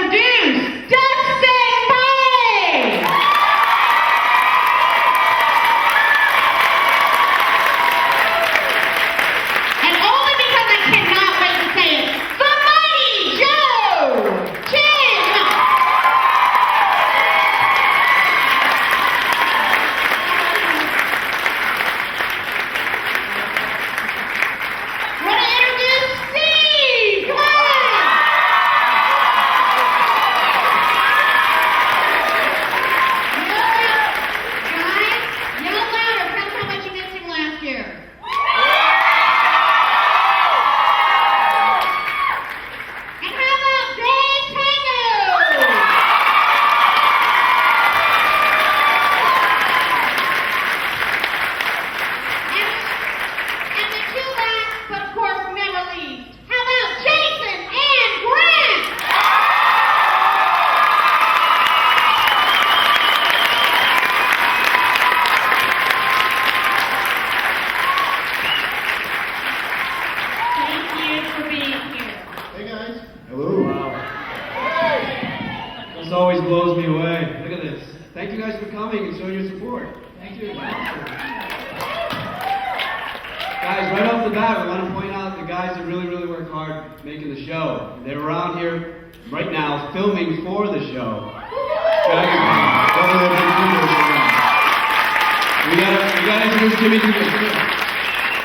introduce Dustin Pay! And only because I cannot wait to say it, the Mighty Joe Chin! Want to introduce Steve! Come on! Guys, yell louder. Tell us how much you missed him last year. And how about Dan Tango? And the two last, but of course never least, how about Jason and Grant? Thank you for being here. Hey guys. Hello. Wow. This always blows me away. Look at this. Thank you guys for coming and showing your support. Thank you. Guys, right off the bat, we want to point out the guys that really, really work hard making the show. They're around here right now filming for the show. Dragoncon. Don't really big studios for them. We gotta introduce Jimmy Dugan.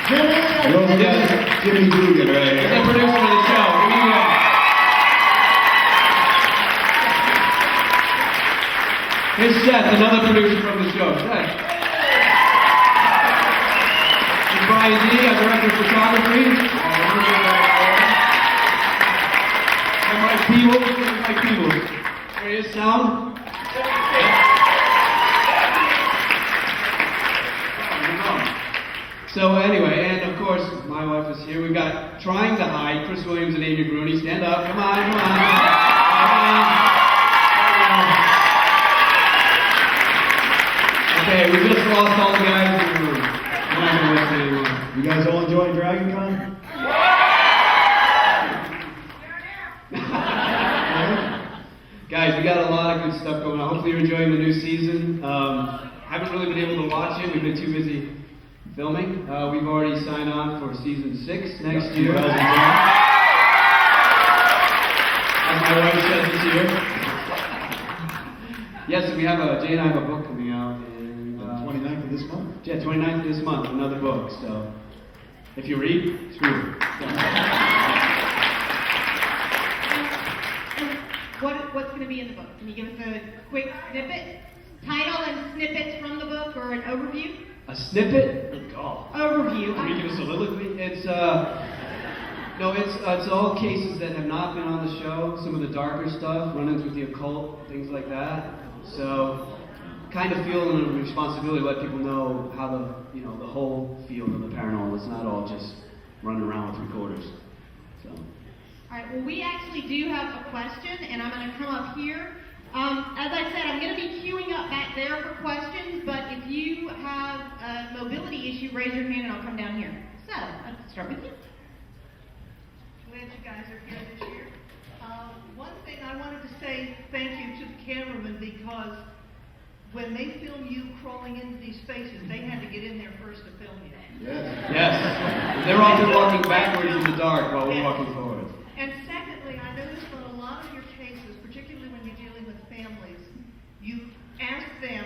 Yes, Jimmy Dugan right He's the here. producer of the show. Give me that. Here's Seth, another producer from the show. Seth. And Brian D, our director of photography. And Mike Peebles. Where's Mike Peebles? There he is, sound. So anyway, and of course, my wife is here. We've got Trying to Hide, Chris Williams and Amy Bruni. Stand up, come on, come on. Okay, we just lost all the guys in the room. We're not gonna listen anymore. You guys all enjoying Dragoncon? Guys, we got a lot of good stuff going on. Hopefully you're enjoying the new season. Haven't really been able to watch it. We've been too busy filming. We've already signed on for season 6 next year. As my wife said this year. Yes, we have Jay and I have a book coming out in The 29th of this month. Yeah, 29th of this month, another book. So if you read, it's real. What's going to be in the book? Can you give us a quick snippet? Title and snippets from the book, or an overview? A snippet? Oh, Overview. Can we give a soliloquy? It's all cases that have not been on the show. Some of the darker stuff, run-ins with the occult, things like that. So, kind of feeling a responsibility to let people know how the whole field of the paranormal. It's not all just running around with recorders. So. All right, well, we actually do have a question, and I'm going to come up here. As I said, I'm going to be queuing up back there for questions, but if you have a mobility issue, raise your hand and I'll come down here. So, let's start with you. Glad you guys are here this year. One thing I wanted to say thank you to the cameraman, because when they film you crawling into these spaces, they had to get in there first to film you. Yes. They're often walking backwards in the dark while we're walking forward. And secondly, I noticed on a lot of your cases, particularly when you're dealing with families, you ask them,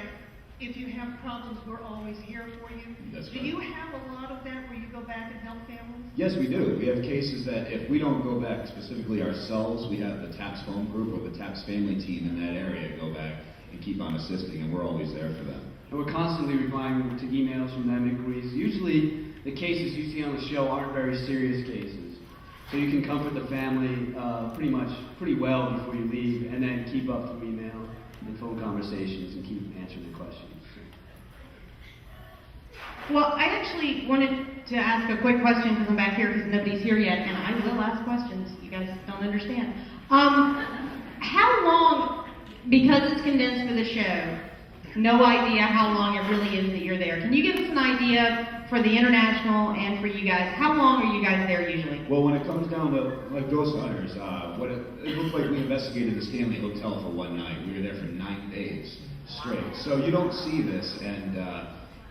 if you have problems, we're always here for you. That's Do right. you have a lot of that where you go back and help families? Yes, we do. We have cases that if we don't go back specifically ourselves, we have the TAPS phone group or the TAPS family team in that area go back and keep on assisting, and we're always there for them. And we're constantly replying to emails from them, inquiries. Usually, the cases you see on the show aren't very serious cases. So you can comfort the family pretty well before you leave, and then keep up through email and phone conversations and keep answering the questions. Well, I actually wanted to ask a quick question because I'm back here because nobody's here yet, and I will ask questions. You guys don't understand. How long, because it's condensed for the show, no idea how long it really is that you're there. Can you give us an idea for the international and for you guys. How long are you guys there usually? Well, when it comes down to like ghost hunters, it looked like we investigated the Stanley Hotel for one night. We were there for 9 days straight. So you don't see this, and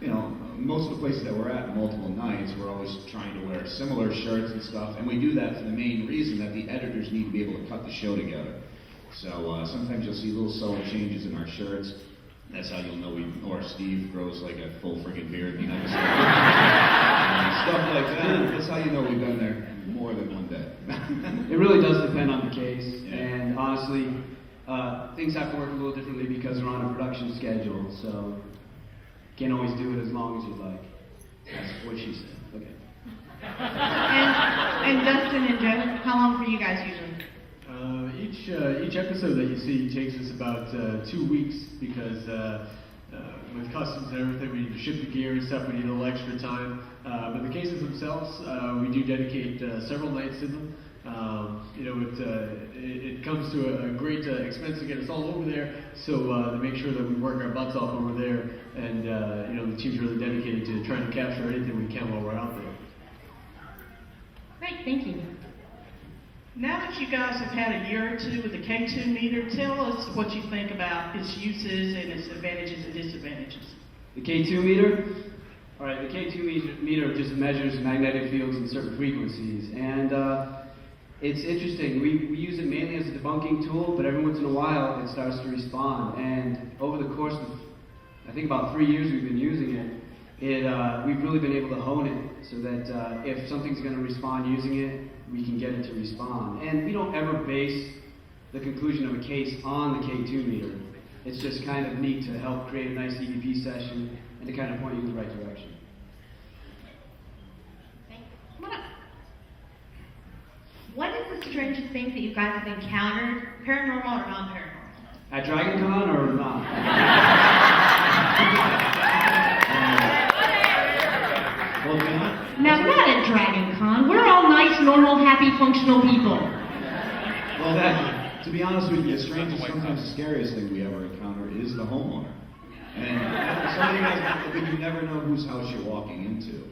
you know, most of the places that we're at multiple nights, we're always trying to wear similar shirts and stuff, and we do that for the main reason that the editors need to be able to cut the show together. So sometimes you'll see little subtle changes in our shirts. That's how you'll know or Steve grows like a full friggin' beard in the episode. Stuff like that. That's how you know we've been there more than one day. It really does depend on the case, Yeah. and honestly, things have to work a little differently because we're on a production schedule, so can't always do it as long as you'd like. That's what she said. Okay. And Dustin and Joe, how long for you guys usually? Each episode that you see takes us about 2 weeks because with customs and everything, we need to ship the gear and stuff. We need a little extra time. But the cases themselves, we do dedicate several nights to them. You know, it comes to a great expense to get us all over there. So to make sure that we work our butts off over there, and you know, the team's really dedicated to trying to capture anything we can while we're out there. Great, thank you. Now that you guys have had a year or two with the K2 meter, tell us what you think about its uses and its advantages and disadvantages. The K2 meter? All right, the K2 meter just measures magnetic fields in certain frequencies, and it's interesting. We use it mainly as a debunking tool, but every once in a while it starts to respond, and over the course of, I think about 3 years we've been using it, we've really been able to hone it so that if something's going to respond using it, we can get it to respond. And we don't ever base the conclusion of a case on the K2 meter. It's just kind of neat to help create a nice EVP session and to kind of point you in the right direction. Come on up. What is the strangest thing that you guys have encountered, paranormal or non-paranormal? At Dragoncon or not? Well, Now, not at Dragoncon. We're all nice, normal, happy, functional people. to be honest with you, the strangest, sometimes the scariest thing we ever encounter is the homeowner. And some of you guys, but you never know whose house you're walking into.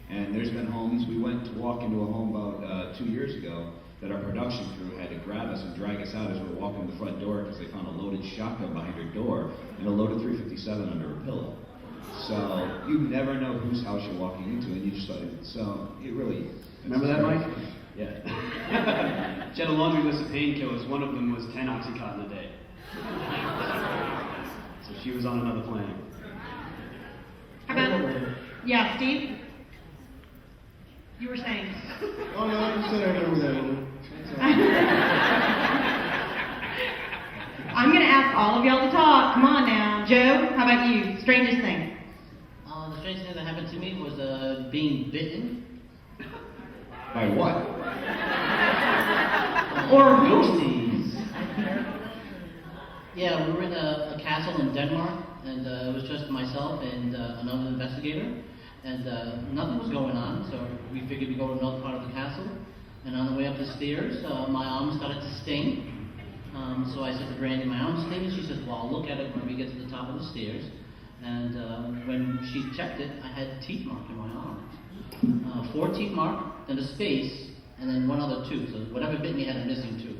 And there's been homes, we went to walk into a home about 2 years ago that our production crew had to grab us and drag us out as we were walking to the front door because they found a loaded shotgun behind her door and a loaded .357 under her pillow. So you never know whose house you're walking into, and you just so it really. Remember that, Mike? Yeah. She had a laundry list of painkillers. One of them was 10 Oxycontin a day. So she was on another planet. How about, yeah, Steve? You were saying. Oh no, you said I remember that one. I'm going to ask all of y'all to talk. Come on now. Joe, how about you? Strangest thing? The strangest thing that happened to me was being bitten. By what? Or ghosties. Yeah, we were in a castle in Denmark, and it was just myself and another investigator, and nothing was going on, so we figured we'd go to another part of the castle, and on the way up the stairs, my arm started to sting. So I said to Brandy, my arm stings. She said, well, I'll look at it when we get to the top of the stairs. And when she checked it, I had teeth mark in my arm. 4 teeth mark, then a space, and then one other tooth. So whatever bit me had a missing tooth.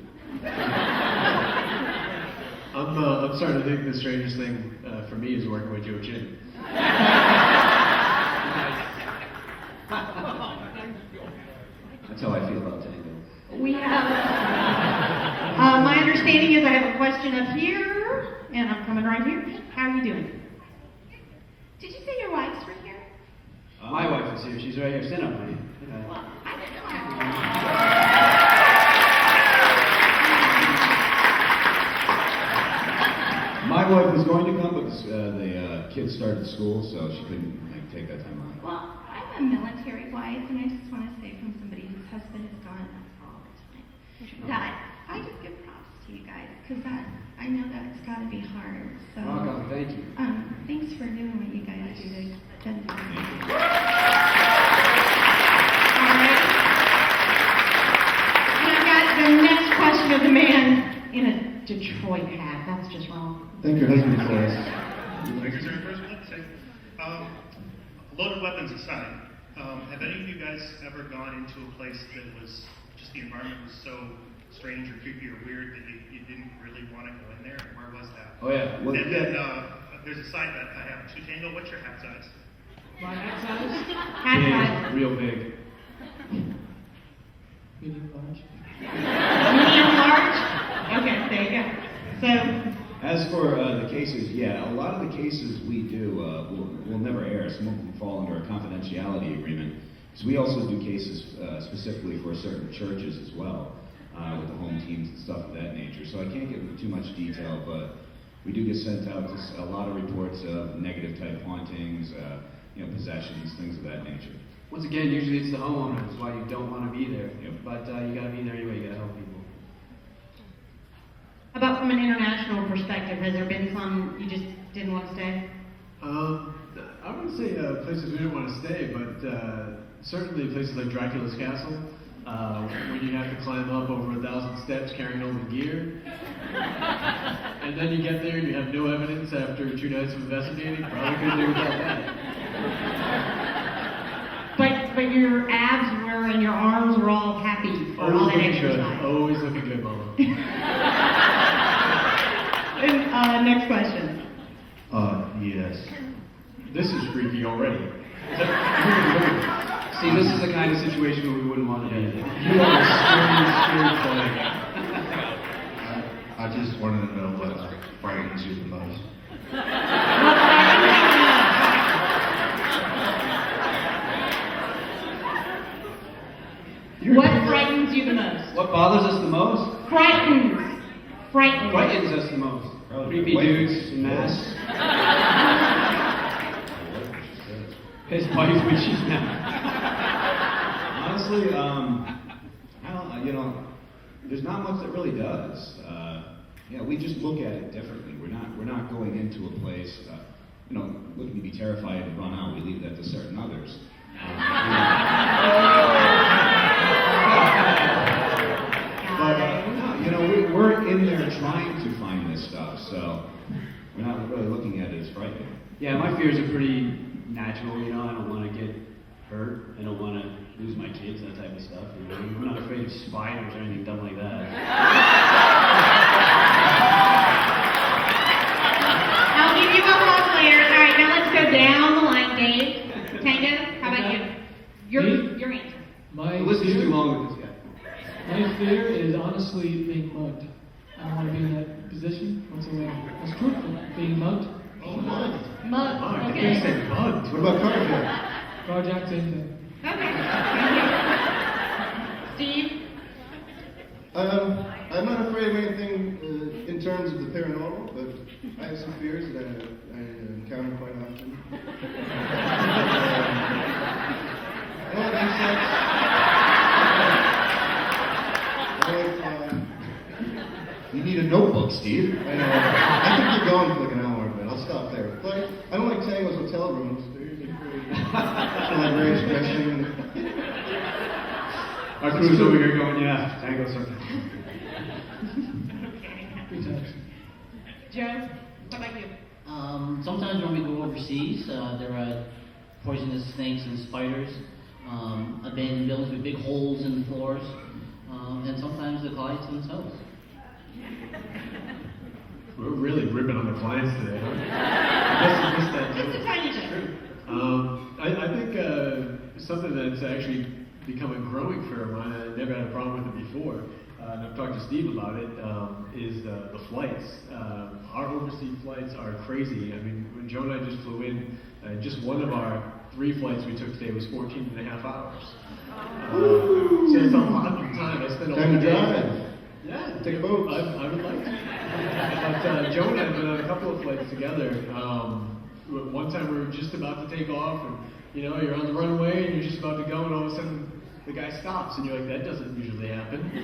I'm starting to think the strangest thing for me is working with Joe Chin. That's how I feel about Tango. we have, my understanding is I have a question up here, and I'm coming right here. How are you doing? Did you say your wife's right here? My wife is here. She's right here. Stand up, honey. Well, I didn't know My wife was going to come, but the kids started school, so she couldn't take that time off. Well, I'm a military wife, and I just want to say from somebody whose husband is gone all the time, that I just give props to you guys, because I know that it's got to be hard. So, Welcome. Thank you. thanks for doing what you guys do to them. All right. And I've got the next question of the man in a Detroit hat. That's just wrong. Thank your husband for us. Like your first one, say, loaded weapons aside, Have any of you guys ever gone into a place that was just the environment was so strange or creepy or weird that you didn't really want to go in there? Where was that? Oh yeah. Well, And then there's a side bet I have. Tango, what's your hat size? My hat size? Hat Big, size. real big. Medium large. Medium large? Okay, there you go. So, As for the cases, yeah, a lot of the cases we do will never air. Some of them fall under a confidentiality agreement. So we also do cases specifically for certain churches as well, with the home teams and stuff of that nature. So I can't get into too much detail, but we do get sent out to a lot of reports of negative type hauntings, possessions, things of that nature. Once again, usually it's the homeowner. That's why you don't want to be there. Yep. But you got to be there anyway. You got to help people. how about from an international perspective? Has there been some you just didn't want to stay? I wouldn't say places we didn't want to stay, but certainly places like Dracula's Castle, when you have to climb up over 1,000 steps carrying all the gear. And then you get there and you have no evidence after 2 nights of investigating. Probably couldn't do without that. But your abs were and your arms were all happy for all that exercise. Always looking good, Mama. And, next question. Yes. This is freaky already. See, this is the kind of situation where we wouldn't want to be in. You are a scary flag. I just wanted to know what frightens you the most. What frightens you the most? What bothers us the most? Frightens. Frightens. Frightens us the most. Creepy dudes in masks. His wife when she's mad. Honestly, I don't, there's not much that really does. We just look at it differently. We're not going into a place, looking to be terrified and run out. We leave that to certain others. But we're in there trying to find this stuff, so we're not really looking at it as frightening. Yeah, my fears are pretty natural, I don't want to get hurt. I don't want to lose my kids, that type of stuff. I'm not afraid of spiders or anything dumb like that. I'll give you a hug later. All right, now let's go down the line, Dave. Tango, how about you? Your answer. My The list is too fear, long with this guy. my fear is honestly being mugged. I don't want to be in that position whatsoever. It's truthful, being mugged. Oh, mud. Mud. I Okay. said mud. What about carjack? Carjack, same thing. Okay. Steve? I'm not afraid of anything in terms of the paranormal, but I have some fears that I encounter quite often. I don't like insects. I like You need a notebook, Steve. I know. I could keep going for like an hour, but I'll stop there. But I don't like Tango's hotel rooms. They're usually pretty very expressing. Our crew's over here going, yeah, Tango circle. Good times. Joe? How about you? Sometimes when we go overseas, there are poisonous snakes and spiders, abandoned buildings with big holes in the floors, and sometimes the clients themselves. We're really ripping on the clients today, huh? I missed that Just joke. a tiny bit. I think something that's actually become a growing fear of mine, I never had a problem with it before, and I've talked to Steve about it, is the flights. Our overseas flights are crazy. I mean, when Joe and I just flew in, just one of our 3 flights we took today was 14 and a half hours. So it's a lot of time. I spent all Time to day. drive. Yeah, Take a boat. I would like to. But Joe and I have been on a couple of flights together. One time we were just about to take off, and you're on the runway, and you're just about to go, and all of a sudden the guy stops, and you're like, that doesn't usually happen. And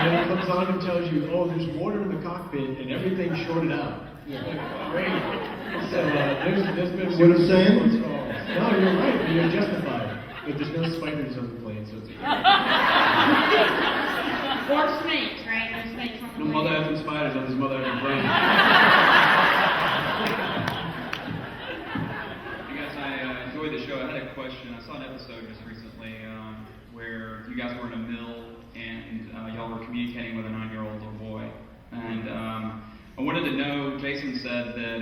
then he comes on and tells you, oh, there's water in the cockpit, and everything's shorted out. Yeah. Great. So there's been. See what I'm saying? No, you're right. You're justified. But there's no spiders on the plane, so it's okay. Or snakes, right? No snakes on the No plane. mother effing spiders on this mother effing plane. You guys, I enjoyed the show. I had a question question. I saw an episode just recently where you guys were in a mill and y'all were communicating with a 9-year-old little boy. And I wanted to know, Jason said that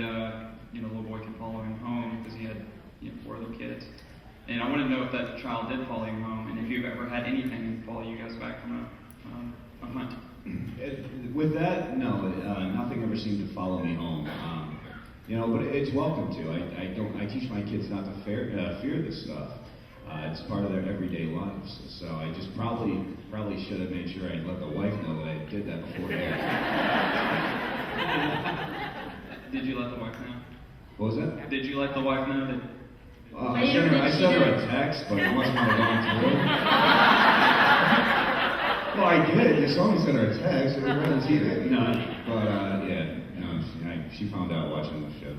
the little boy could follow him home because he had 4 other kids. And I want to know if that child did follow you home, and if you've ever had anything follow you guys back from a hunt. With that, no, nothing ever seemed to follow me home. But it's welcome to. I teach my kids not to fear this stuff. It's part of their everyday lives. So I just probably should have made sure I let the wife know that I did that before. Did you let the wife know? What was that? Did you let the wife know that? I sent her a text, but it must not have gone through. Well, I did. You saw me send her a text. It was right on TV. No. But she found out watching the show.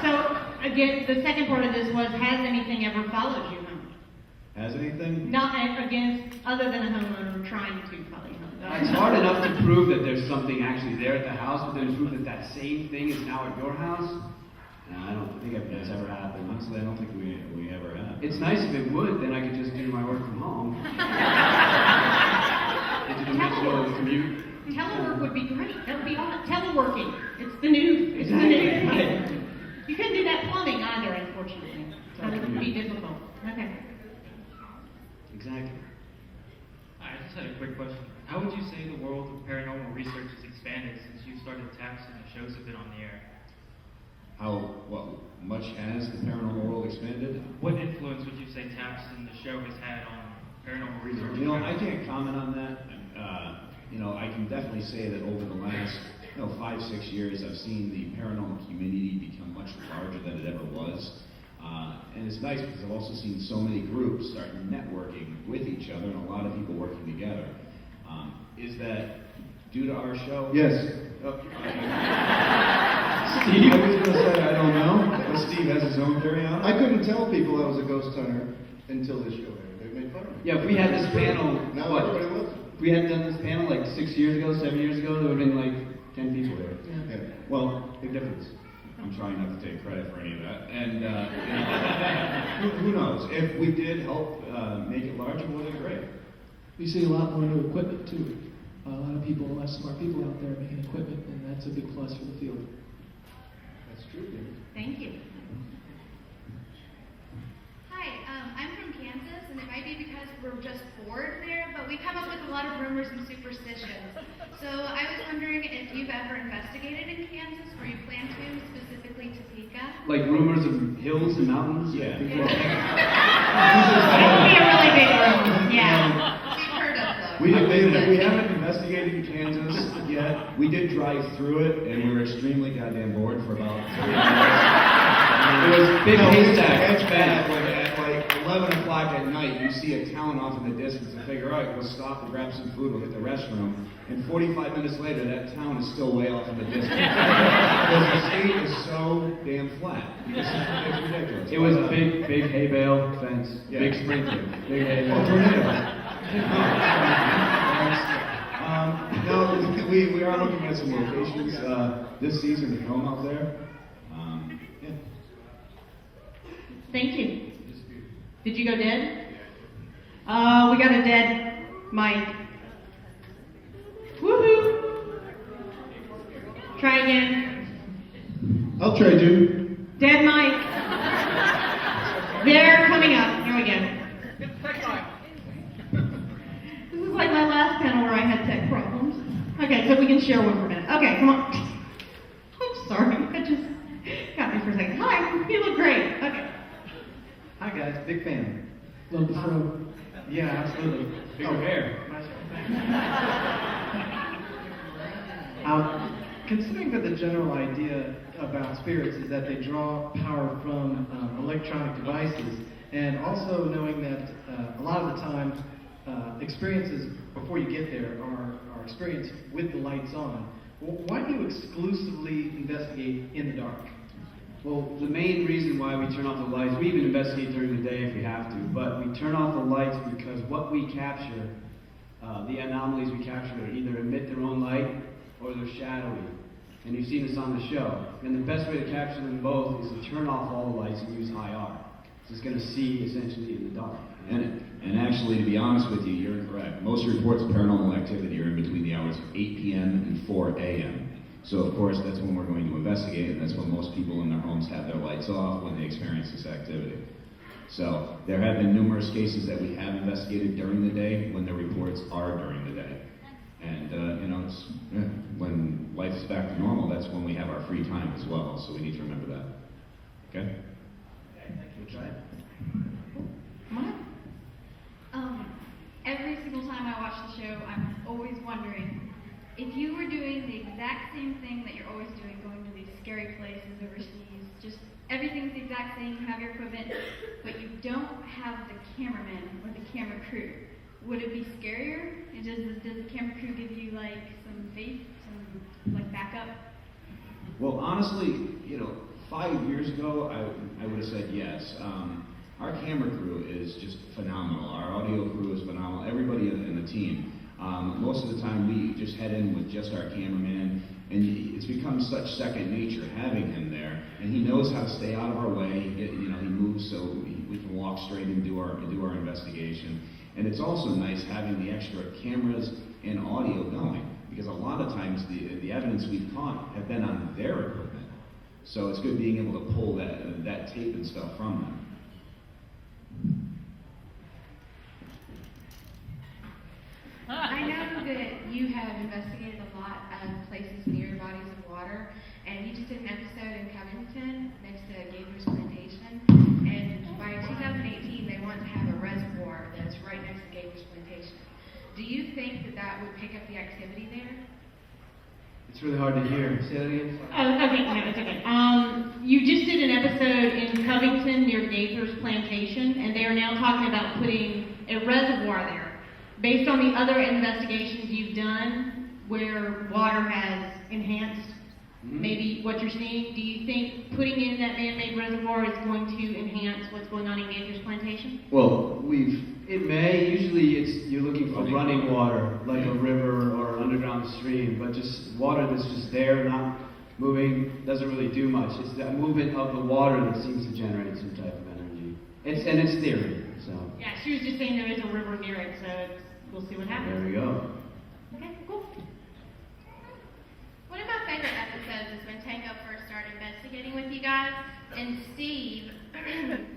So, again, the second part of this was, has anything ever followed you home? Has anything? Not against, other than a homeowner trying to follow you home. It's hard enough to prove that there's something actually there at the house, but then to prove that that same thing is now at your house? No, I don't think that's ever happened. Honestly, I don't think we ever have. It's nice if it would, then I could just do my work from home. Interdimensional commute. Telework would be great. That would be awesome. Teleworking. It's the new. It's the new. You couldn't do that plumbing either, unfortunately. That would be difficult. Okay. Exactly. I just had a quick question. How would you say the world of paranormal research has expanded since you started TAPS and the shows have been on the air? What much has the paranormal world expanded? What influence would you say TAPS and the show has had on paranormal research? I can't comment on that. I can definitely say that over the last 5-6 years, I've seen the paranormal community become much larger than it ever was. And it's nice because I've also seen so many groups start networking with each other and a lot of people working together. Is that due to our show? Yes. Steve, I was going to say I don't know, but Steve has his own theory on it. I couldn't tell people I was a ghost hunter until this show aired. They made fun of me. Yeah, if we had this panel, Now everybody loves it. If we had done this panel like 6 years ago, 7 years ago, there would have been like 10 people there. Yeah. Well, big difference. I'm trying not to take credit for any of that. And who knows? If we did help make it larger, well, then great. We see a lot more new equipment too. A lot of people, a lot of smart people out there making equipment, and that's a big plus for the field. That's true, David. Thank you. Hi, I'm from Kansas, and it might be because we're just bored there, but we come up with a lot of rumors and superstitions. So I was wondering if you've ever investigated in Kansas, or you plan to, specifically Topeka? Like rumors of hills and mountains? Yeah. It would be a really big room. Yeah. We've heard of them. We haven't investigated in Kansas yet. We did drive through it, and we were extremely goddamn bored for about 3 hours. It was big haystack. It's bad. At like 11 o'clock at night, you see a town off in the distance and figure, all right, we'll stop and grab some food, we'll hit the restroom. And 45 minutes later, that town is still way off in the distance. Because the state is so damn flat. It's ridiculous. It was a big hay bale fence, Yeah. big sprinkler, big hay bale. Oh, tornado. No, we are looking at some locations this season to film out there. Yeah. Thank you. Did you go dead? We got a dead mic. Woohoo! Try again. I'll try, dude. Dead mic. They're coming up. Here we go. This is like my last panel where I had tech problems. Okay, so we can share one for a minute. Okay, come on. I'm sorry. That just got me for a second. Hi, you look great. Okay. Hi guys, big fan. Love the fro. Yeah, absolutely. Bigger hair. Considering that the general idea about spirits is that they draw power from electronic devices, and also knowing that a lot of the time experiences before you get there are experienced with the lights on, why do you exclusively investigate in the dark? Well, the main reason why we turn off the lights, we even investigate during the day if we have to, but we turn off the lights because what we capture, the anomalies we capture, either emit their own light or they're shadowy. And you've seen this on the show. And the best way to capture them both is to turn off all the lights and use IR. is going to see essentially in the dark. And actually, to be honest with you, you're incorrect. Most reports of paranormal activity are in between the hours of 8 p.m. and 4 a.m. So, of course, that's when we're going to investigate, and that's when most people in their homes have their lights off when they experience this activity. So, there have been numerous cases that we have investigated during the day when the reports are during the day. And, when life is back to normal, that's when we have our free time as well. So, we need to remember that. Okay? We'll try it. Every single time I watch the show, I'm always wondering if you were doing the exact same thing that you're always doing, going to these scary places overseas, just everything's the exact same, you have your equipment, but you don't have the cameraman or the camera crew. Would it be scarier? And does the camera crew give you like some faith, some like backup? Well, honestly, 5 years ago, I would have said yes. Our camera crew is just phenomenal. Our audio crew is phenomenal. Everybody in the team. Most of the time, we just head in with just our cameraman, and it's become such second nature having him there. And he knows how to stay out of our way. He moves so we can walk straight and do our investigation. And it's also nice having the extra cameras and audio going, because a lot of times the evidence we've caught have been on their equipment. So it's good being able to pull that tape and stuff from them. I know that you have investigated a lot of places near bodies of water, and you just did an episode in Covington next to Gaither's Plantation, and by 2018 they want to have a reservoir that's right next to Gaither's Plantation. Do you think that would pick up the activity there? It's really hard to hear. Say that again. Oh, okay, no, it's okay. You just did an episode in Covington near Gaither's Plantation, and they are now talking about putting a reservoir there. Based on the other investigations you've done, where water has enhanced maybe what you're seeing, do you think putting in that man-made reservoir is going to enhance what's going on in Gaither's Plantation? Well, it may. Usually you're looking for running water, like a river or underground stream, but just water that's just there, not moving, doesn't really do much. It's that movement of the water that seems to generate some type of energy. It's theory, so. Yeah, she was just saying there is a river near it, so we'll see what happens. There we go. Okay, cool. One of my favorite episodes is when Tango first started investigating with you guys, and Steve,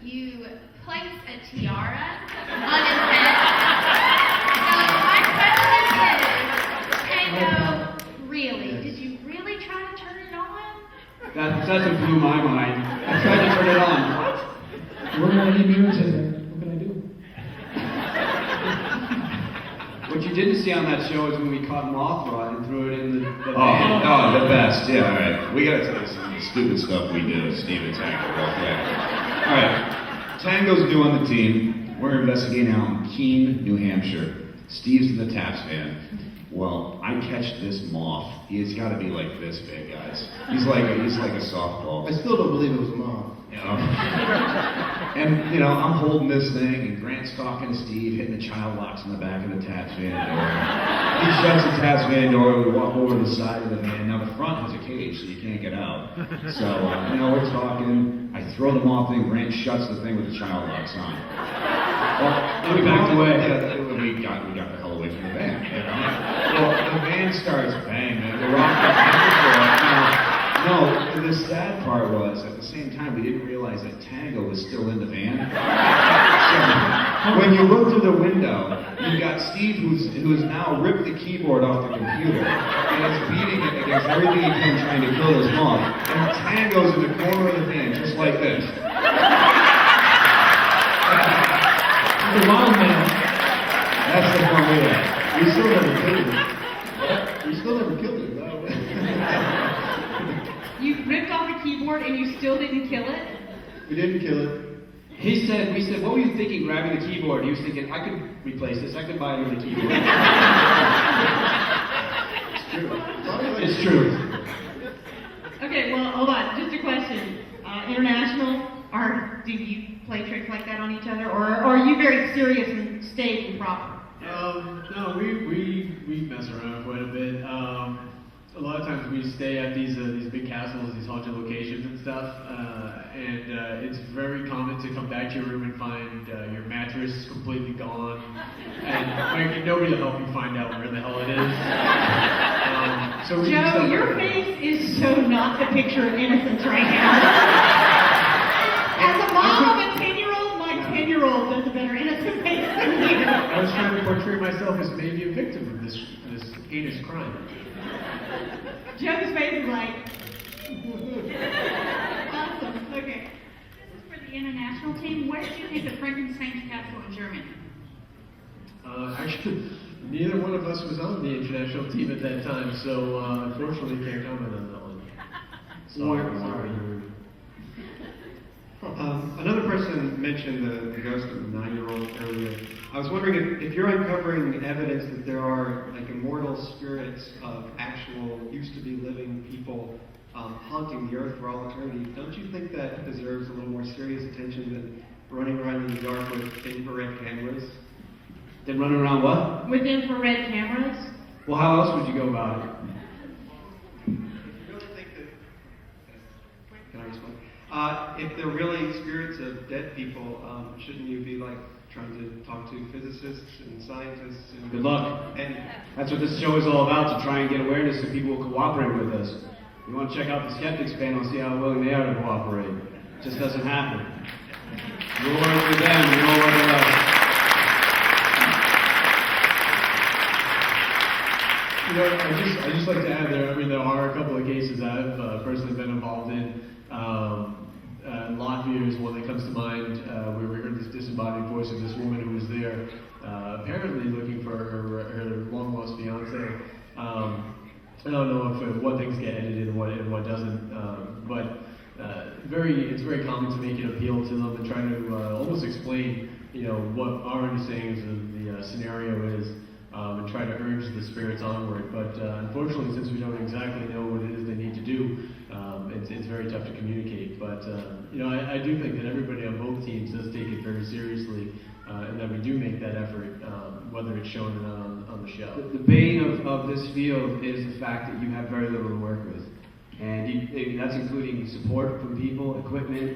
you placed a tiara on his head. So my question is, Tango, really, did you really try to turn it on? That blew my mind. I tried to turn it on. What? We're going to need mirrors in there. What can I do? What you didn't see on that show is when we caught Mothra and threw it in the van. Oh, the best. Yeah, all right. We got to tell you some stupid stuff we did, Steve and Tango. Okay. All right. Tango's new on the team. We're investigating out in Keene, New Hampshire. Steve's in the taps van. Well, I catch this moth. He's got to be like this big, guys. He's like a softball. I still don't believe it was a moth. And, I'm holding this thing, and Grant's talking to Steve, hitting the child locks in the back of the taps van door. He shuts the taps van door, we walk over to the side of the van. Now, the front has a cage, so you can't get out. So, we're talking. I throw the moth in, Grant shuts the thing with the child locks on. Well, we backed away. We got the hell away from the van. Well, the van starts banging. We're rocking. No, the sad part was, at the same time, we didn't realize that Tango was still in the van. So, when you look through the window, you've got Steve who's now ripped the keyboard off the computer and is beating it against everything he can trying to kill his moth. And Tango's in the corner of the van, just like this. The wild man. That's the one we had. We still never killed it. We still never killed it. You ripped off the keyboard and you still didn't kill it? We didn't kill it. We said, what were you thinking grabbing the keyboard? He was thinking, I could replace this. I could buy another keyboard. It's true. Okay, well, hold on. Just a question. International, do you play tricks like that on each other? Or are you very serious and staid and proper? No, we mess around quite a bit. A lot of times we stay at these big castles, these haunted locations and stuff, and it's very common to come back to your room and find your mattress completely gone, and like, nobody to help you find out where the hell it is. So we just Joe, don't your know. face is so not the picture of innocence right now. As a mom of a 10-year-old, my 10-year-old does a better innocent face than you. I was trying to portray myself as maybe a victim of this heinous crime. Joe's face is like, awesome, okay. This is for the international team. Where did you take the Frankenstein's castle in Germany? Actually, neither one of us was on the international team at that time, so unfortunately can't comment on that one. Sorry. Another person mentioned the ghost of the 9-year-old earlier. I was wondering if you're uncovering evidence that there are like immortal spirits of actual used to be living people haunting the earth for all eternity. Don't you think that deserves a little more serious attention than running around in the dark with infrared cameras? Then running around what? With infrared cameras? Well, how else would you go about it? Can I respond? If they're really spirits of dead people, shouldn't you be like trying to talk to physicists and scientists? And Good luck. And That's what this show is all about, to try and get awareness so people will cooperate with us. You want to check out the Skeptics panel and see how willing they are to cooperate. It just doesn't happen. You'll work with them, we won't work with us. You know, I just like to add there. I mean, there are a couple of cases I've personally been involved in. Latvia is one that comes to mind, where we heard this disembodied voice of this woman who was there, apparently looking for her long lost fiance. I don't know if what things get edited and what doesn't, but it's very common to make an appeal to them and try to almost explain, what our understanding of the scenario is. And try to urge the spirits onward. But unfortunately, since we don't exactly know what it is they need to do, it's very tough to communicate. But I do think that everybody on both teams does take it very seriously, and that we do make that effort, whether it's shown or not on the show. The bane of this field is the fact that you have very little to work with. And that's including support from people, equipment.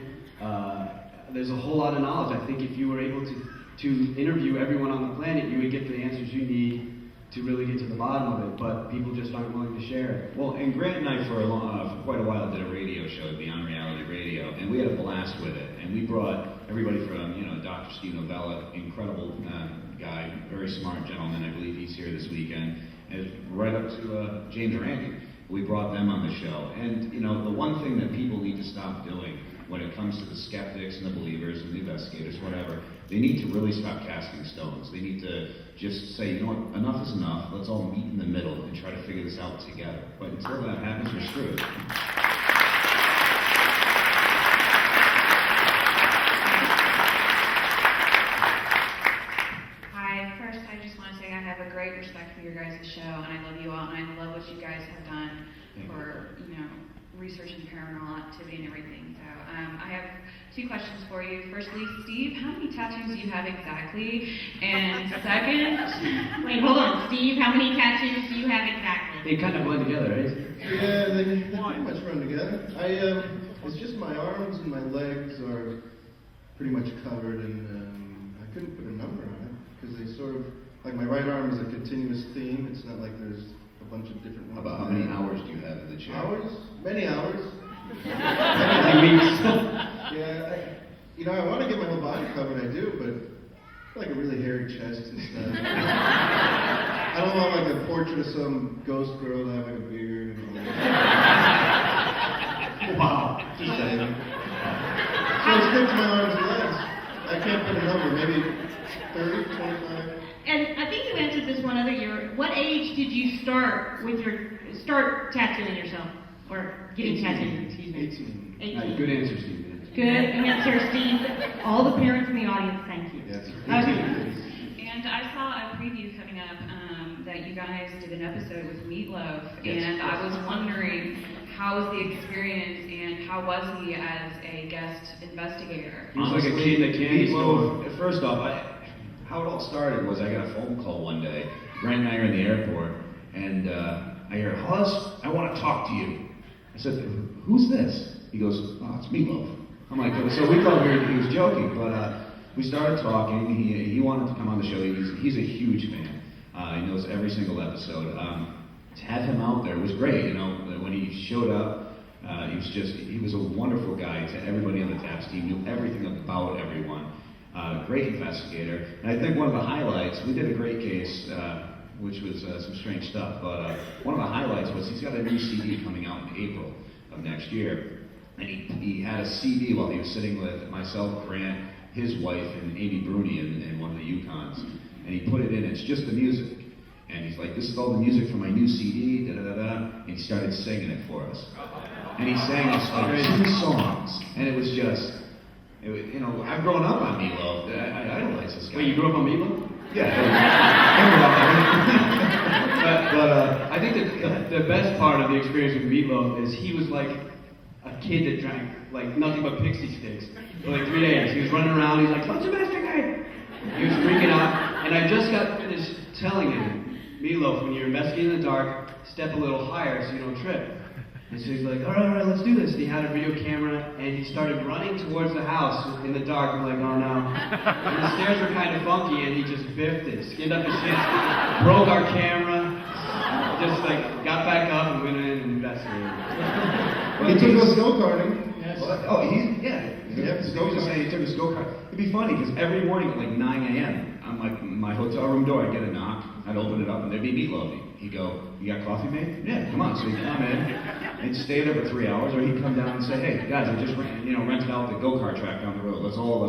There's a whole lot of knowledge. I think if you were able to interview everyone on the planet, you would get the answers you need to really get to the bottom of it, but people just aren't willing to share it. Well, and Grant and I for quite a while did a radio show, Beyond Reality Radio, and we had a blast with it. And we brought everybody from, Dr. Steve Novella, incredible guy, very smart gentleman. I believe he's here this weekend, and right up to James Randi. We brought them on the show. And, the one thing that people need to stop doing when it comes to the skeptics and the believers and the investigators, whatever, they need to really stop casting stones. They need to just say, you know what, enough is enough. Let's all meet in the middle and try to figure this out together. But until that happens, we're screwed. Hi, first I just want to say I have a great respect for your guys' show, and I love you all, and I love what you guys have done for, researching paranormal activity and everything. So I have two questions for you. Firstly, Steve, how many tattoos do you have exactly? And second, Wait, hold on. Steve, how many tattoos do you have exactly? They kind of blend together, right? Yeah, they pretty much run together. It's just my arms and my legs are pretty much covered, and I couldn't put a number on it because they sort of, like my right arm is a continuous theme. It's not like there's a bunch of different ones. About how many hours do you have in the chair? Hours? Many hours. Many weeks. Yeah, I want to get my whole body covered, I do, but I feel like a really hairy chest and stuff. I don't want like a portrait of some ghost girl that have like a beard and all that. Wow. Just saying. So it's good to my arms and legs. I can't put a number, maybe 30, 25. And I think you answered this one other year. What age did you start tattooing yourself? Or getting tattooed, excuse me. 18. Good answer, Steve. Good answer, Steve. All the parents in the audience, thank you. Yes. Okay. and I saw a preview coming up that you guys did an episode with Meatloaf, and I was wondering how was the experience and how was he as a guest investigator? He was like a kid in a candy store. First off, how it all started was I got a phone call one day. Grant and I are in the airport, and I hear, Hus, I want to talk to you. I said, who's this? He goes, oh, it's Meatloaf. I'm like, so we thought he was joking, but we started talking. He wanted to come on the show. He's a huge fan. He knows every single episode. To have him out there was great. You know, when he showed up, he was a wonderful guy to everybody on the TAPS team. Knew everything about everyone. Great investigator. And I think one of the highlights, we did a great case, which was some strange stuff. But one of the highlights was he's got a new CD coming out in April of next year. And he had a CD while he was sitting with myself, Grant, his wife, and Amy Bruni in one of the Yukons. And he put it in, it's just the music. And he's like, this is all the music for my new CD, da-da-da-da. And he started singing it for us. And he sang us like 2 songs. And it was just, you know, I've grown up on Meatloaf. I idolize this guy. Wait, you grew up on Meatloaf? Yeah. but I think that the best part of the experience with Meatloaf is he was like a kid that drank like nothing but pixie sticks for like 3 days. He was running around, he's like, what's a masticate? He was freaking out, and I just got finished telling him, Meatloaf, when you're investigating in the dark, step a little higher so you don't trip. And so he's like, all right, let's do this. And he had a video camera, and he started running towards the house in the dark. I'm like, oh no. And the stairs were kind of funky, and he just biffed it, skinned up his shit, broke our camera, just like got back up and went in and investigated. Well, he took us go-karting. Yes. He was just saying he took his go-kart. It'd be funny, because every morning at like 9 a.m., I'm like, my hotel room door, I'd get a knock, I'd open it up, and there'd be Meatloaf. He'd go, you got coffee made? Yeah, come on. So he'd come in, and stay there for 3 hours, or he'd come down and say, hey, guys, I just rented out the go-kart track down the road. Let's go.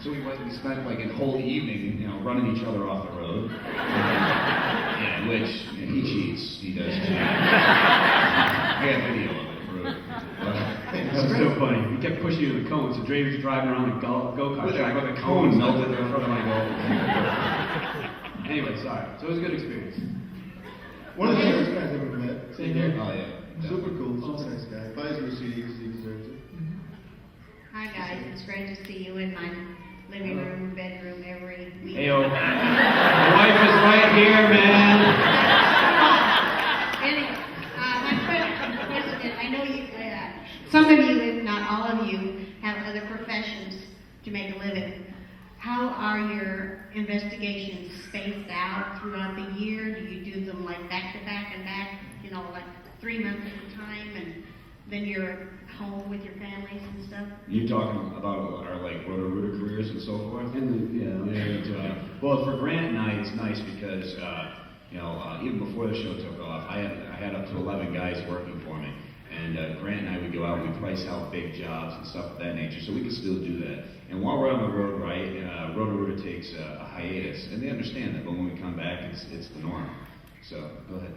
So we spent like a whole evening, running each other off the road. Which he cheats. He does cheat. I got video of it. That was so funny. He kept pushing you to the cone, so Dre was driving around the go-kart track with the cone cone melted melted in front of my goal. Anyway, sorry. So it was a good experience. One of the first guys I've ever met. Same here. Oh, yeah. Super cool, super nice guy. Buys me CDs, he deserves it. Hi guys, it's great to see you in my living room, bedroom every week. Hey, my wife is right here, man. Anyway, my question is, I know you, some of you, if not all of you, have other professions to make a living. How are your investigations spaced out throughout the year? Do you do them like back to back and back, like 3 months at a time, and then you're home with your families and stuff? You're talking about our like Roto-Rooter careers and so forth? Well, for Grant and I, it's nice because even before the show took off, I had up to 11 guys working for me. And Grant and I would go out, we'd price out big jobs and stuff of that nature, so we could still do that. And while we're on the road, right, Roto-Rooter takes a hiatus, and they understand that, but when we come back, it's the norm. So, go ahead.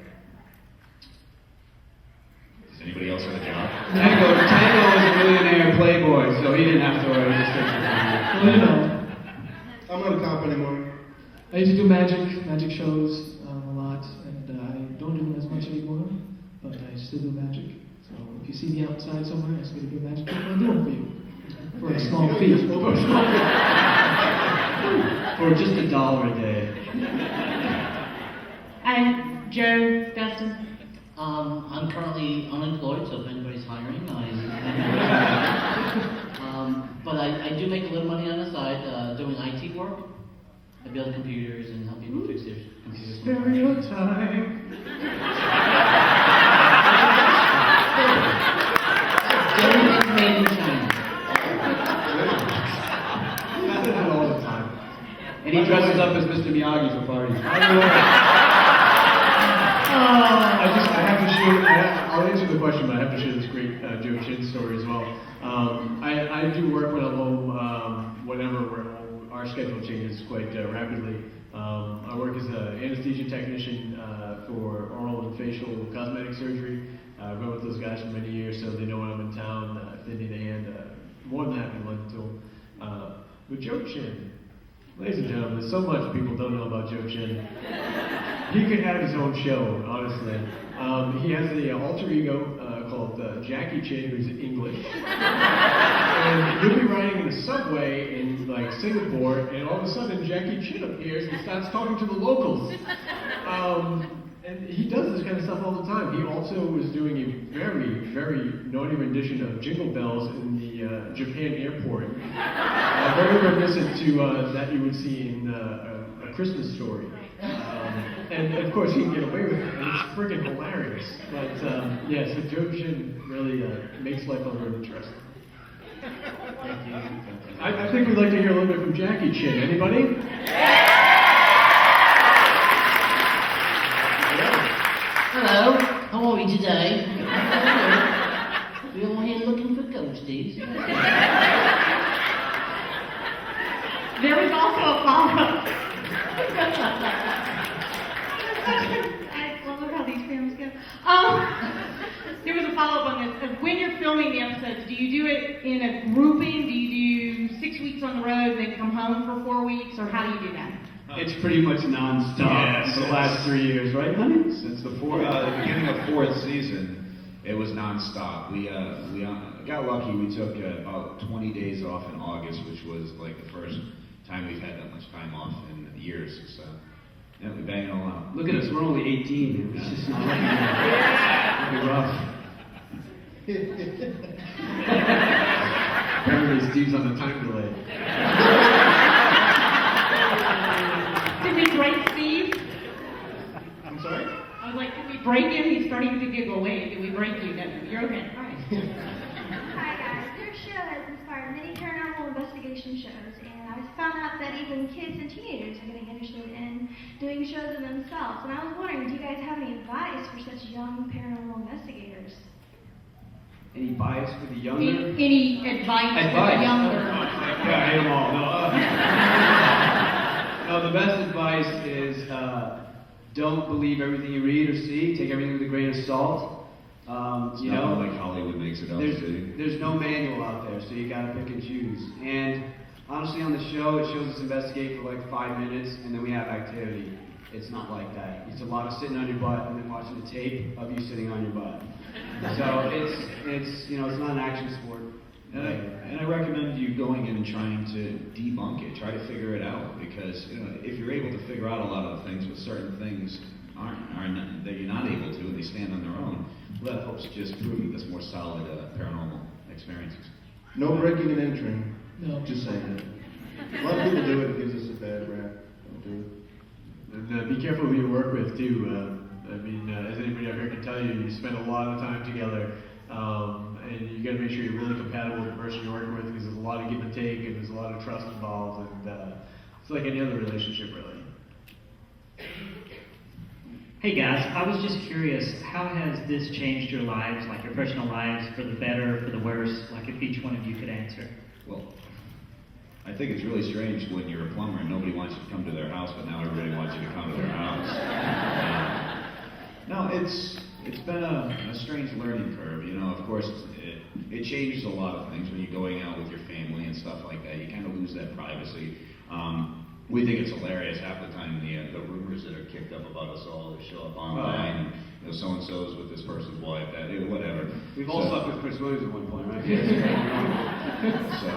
Does anybody else have a job? Tango was a millionaire playboy, so he didn't have to worry. I'm not a cop anymore. I used to do magic shows a lot, and I don't do them as much anymore, but I still do magic. So if you see me outside somewhere, ask me to do magic, I'll do it for you. For a small fee. For just $1 a day. And Joe, Dustin? I'm currently unemployed, so if anybody's hiring, but I do make a little money on the side doing IT work. I build computers and help people fix their computers. Stereotype. Everything's made in China. Not all the time. And he dresses up as Mr. Miyagi for parties. I'll answer the question, but I have to share this great Joe Chin story as well. I do work when I'm home, whenever we're home. Our schedule changes quite rapidly. I work as an anesthesia technician for oral and facial cosmetic surgery. I've been with those guys for many years, so they know when I'm in town. If they need a hand, more than happy to lend it to them. With Joe Chin, ladies and gentlemen, there's so much people don't know about Joe Chin. He could have his own show, honestly. He has the alter ego called Jackie Chin, who's English. And you'll be riding in a subway in like Singapore, and all of a sudden Jackie Chin appears and starts talking to the locals. And he does this kind of stuff all the time. He also was doing a very, very naughty rendition of Jingle Bells in the Japan airport. Very reminiscent to that you would see in A Christmas Story. And of course he can get away with it, and it's friggin' hilarious. But yeah, so Joe Shin really makes life a little interesting. Thank you. I think we'd like to hear a little bit from Jackie Chin. Anybody? Hello, how are we today? We all here looking for ghosties. There was also a follow-up. I love how these films go. There was a follow-up on this. When you're filming the episodes, do you do it in a grouping? Do you do 6 weeks on the road and then come home for 4 weeks, or how do you do that? It's pretty much non-stop for the last 3 years, right, honey? Since the beginning of fourth season, it was non-stop. We got lucky. We took about 20 days off in August, which was like the first time we've had that much time off in years. So yeah, we bang it all out. Look at us, we're only 18. It's just not like it'll be rough. Apparently Steve's on the time delay. Did we break Steve? I'm sorry? I was like, did we break him? He's starting to giggle. Wait, did we break you? No, you're okay. All right. Hi guys, your show has inspired many paranormal investigation shows, and I found out that even kids and teenagers are getting interested in doing shows of themselves. And I was wondering, do you guys have any advice for such young paranormal investigators? Any bias for the younger? Any advice for the younger? Yeah, I hate them all. No, the best advice is don't believe everything you read or see. Take everything with a grain of salt. It's not like Hollywood makes it out to be. There's no manual out there, so you gotta pick and choose. And honestly, on the show, it shows us investigate for like 5 minutes, and then we have activity. It's not like that. It's a lot of sitting on your butt and then watching the tape of you sitting on your butt. So it's not an action sport. And I recommend you going in and trying to debunk it, try to figure it out, because if you're able to figure out a lot of the things, but certain things aren't that you're not able to, and they stand on their own, well, that helps just prove that there's more solid paranormal experiences. No breaking and entering. No. Just saying that. A lot of people do it. It gives us a bad rap. Don't do it. And be careful who you work with too. As anybody out here can tell you, you spend a lot of time together, and you got to make sure you're really compatible with the person you're working with, because there's a lot of give and take, and there's a lot of trust involved, and it's like any other relationship, really. Hey guys, I was just curious, how has this changed your lives, like your personal lives, for the better, for the worse, like if each one of you could answer? Well, I think it's really strange when you're a plumber and nobody wants you to come to their house, but now everybody wants you to come to their house. No, it's been a strange learning curve. Of course, it changes a lot of things when you're going out with your family and stuff like that. You kind of lose that privacy. We think it's hilarious half the time, the rumors that are kicked up about us all that show up online. So-and-so's with this person's wife, whatever. We've all slept with Chris Williams at one point, right? So,